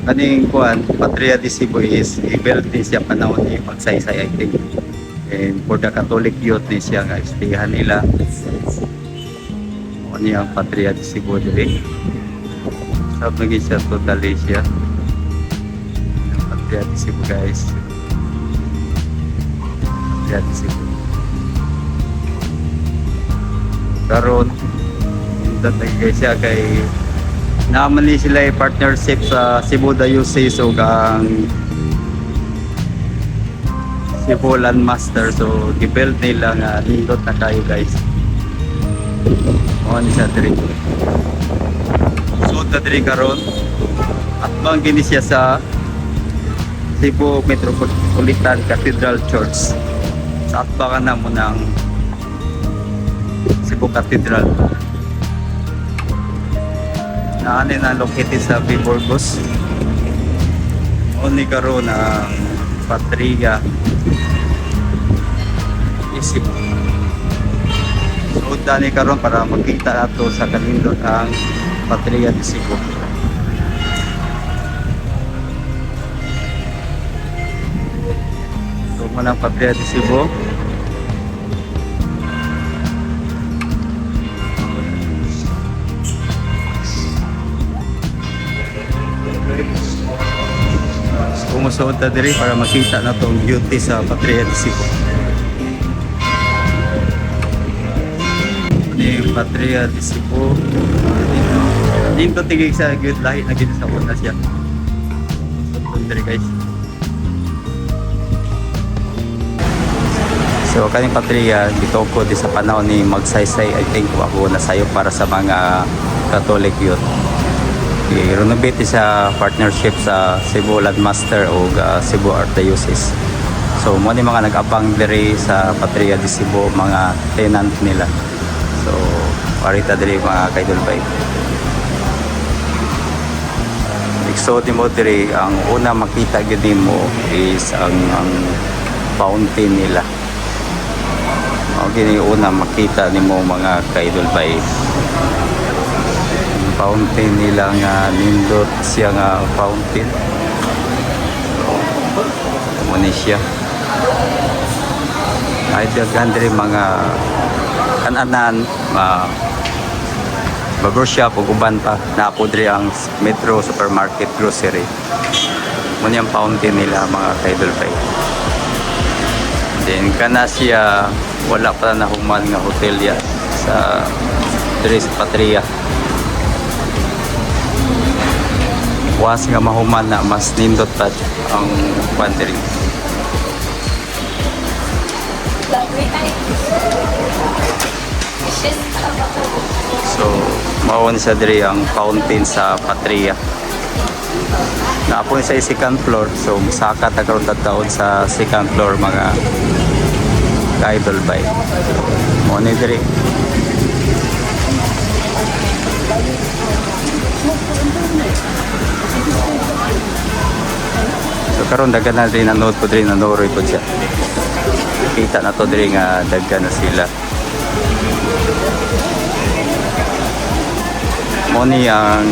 kaning kuan Patria de Cebu is i-build ni siya panahon ni Magsaysay I think. And for the Catholic youth ni siya nga istihan nila. Ano yung Patria de Cebu dili. So naging siya totally siya. Yung Patria de Cebu guys. Patria de Cebu. Karon tatagay siya kay naman ni sila yung partnership sa Cebu Diocese o ang Cebu Land Master, so gibuild nila nga nindot na kayo guys. O ni sa diri so ta diri karon at manggini siya sa Cebu Metropolitan Cathedral Church sa atbakan na mo ng Cebu Cathedral na ano na located sa Biborgos. Oni karon ang Patria isip. So dani karon para makita nato sa kanindot ang Patria de Cebu. So manang Patria de Cebu. Umusuod ta diri para makita na tong beauty sa Patria de Cebu. Ni Patria de Cebu. Dito tigig sa gyud lahi na gid sa una siya. So diri guys. So kaning Patria dito ko di sa panahon ni Magsaysay I think ako nasayo para sa mga Catholic youth. I-renovate sa partnership sa Cebu Land Master o Cebu Archdiocese. So mo ni mga nag-abang diri sa Patria de Cebu mga tenant nila. So parita diri mga kaidol bay. So di mo diri ang una makita gyud nimo is ang fountain nila. O gini una makita nimo mga kaidol bay. Fountain nila nga nindot siya nga fountain. So ni siya ay daghan diri mga kananan barbershop ug uban pa na po diri ang Metro Supermarket Grocery. Muna yung fountain nila mga kaidol bay. Then kana siya wala pa na human nga hotel ya sa diri sa Patria. Was nga mahuman na mas nindot pa ang wandering. So mawon sa diri ang fountain sa Patria. Naapon sa second floor, so saka ta karon taon sa second floor mga kaidol bay. Mo ni diri. So karon daghan na rin nanood po diri nanoroy po siya. Kita na to diri nga daghan na sila. Mo ni ang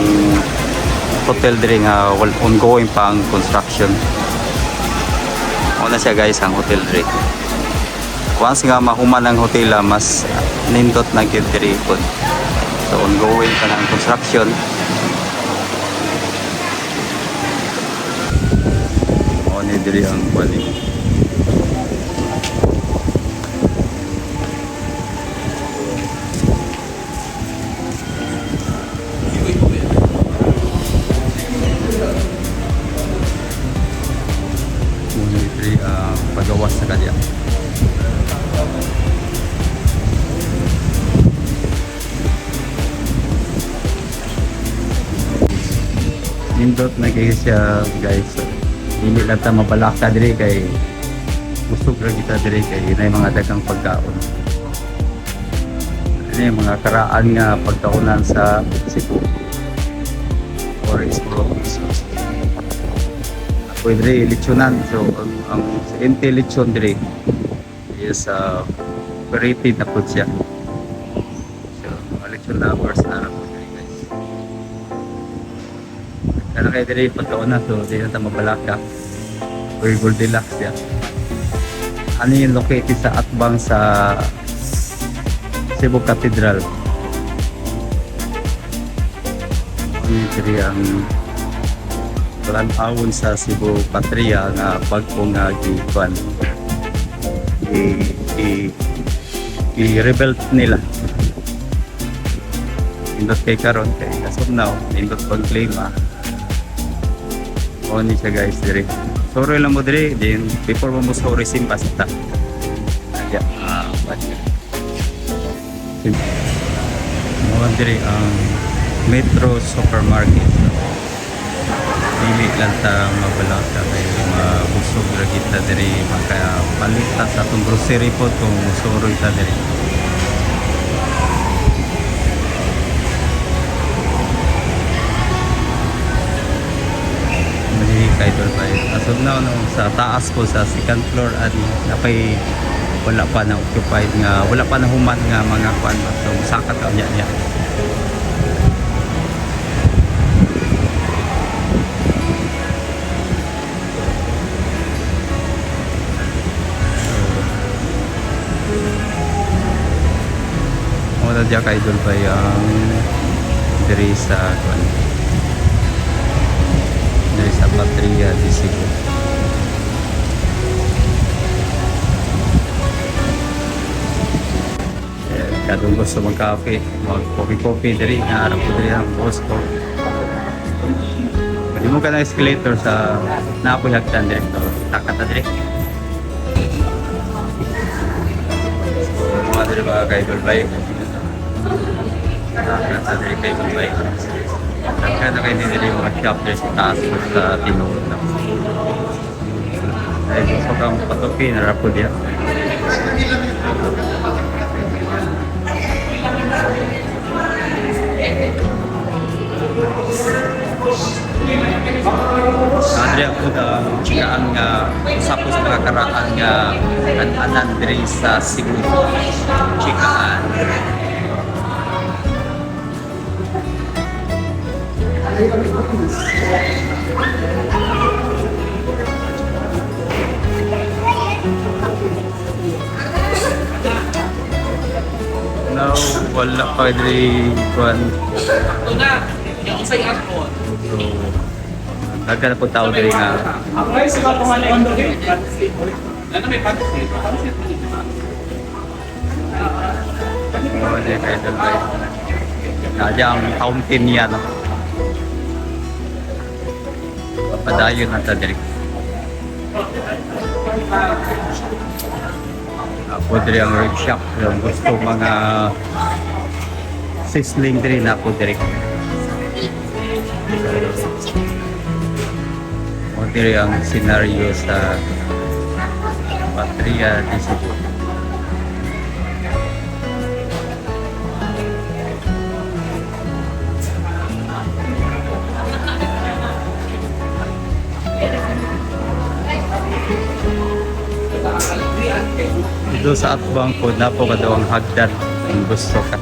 hotel diri nga ongoing pang construction. Mo na siya guys ang hotel diri. Once nga mahuman ang hotel mas nindot na gyud diri po. So ongoing pa ang construction. Ni diri ang bali. Muna diri pagawas sa kanya. Nindot na kayo siya guys. Hindi lang ta mabalaka diri kay usog ra kita diri kay nay mga daghang pagkaon. Ini mga karaan nga pagkaonan sa Cebu. Orange province. Ako diri lechonan so ang ente lechon diri is rated na po siya. So mga lechon lovers na ra po diri guys. Ano kayo diri pagkaon na so di na ta mabalaka. Uy, Goldilocks ya. Ano yung located sa Atbang sa Cebu Cathedral. Ano diri ang planawon sa Cebu Patria nga bagong nga gikuan. I-rebuild nila. Indot kay karon kay as of now, indot pag claim ni siya guys diri. Sorry lang mo diri, din before mo sorry simpa sa ta. Yeah, mo diri ang Metro Supermarket. Dili lang ta mabalaka kay mabusog ra kita diri makapalita sa atong grocery po kung soroy ta diri. Idol pa as of now no, sa taas ko sa second floor at napay wala pa na occupied nga wala pa na human nga mga kwan so sakat ka niya wala diya ka idol pa yung diri sa kwan dari sa Patria di Cebu. Kadung gusto mag-cafe, mag-coffee dari naharap ko dari ang boss ko. Pwede mo ka na escalator sa Napoy Hagdan direktor. Takata direct. Mga dari mga kaibal bike. Takata direct kaibal bike. Kaya na kayo nila yung mga shop sa taas ko sa Tinulog na. Ay gusto kang patupi, narapo diya. Adria po na chikaan nga usapo sa mga karaan nga an-anan diri sa Cebu. Chikaan. No, wala pa diri kuan. Una, yung sa airport. So, nagkana po tao diri nga. Ay, sila po man yung ano may pansit? Pansit mo dito. Wala kay dalay. Nadya ang fountain niya no. Padayon na ta diri. Ako diri ang rig shop yung gusto mga sizzling diri na ako diri. O diri ang scenario sa Patria di Cebu. Dito sa Atbang po na po ka daw ang hagdan kung gusto ka.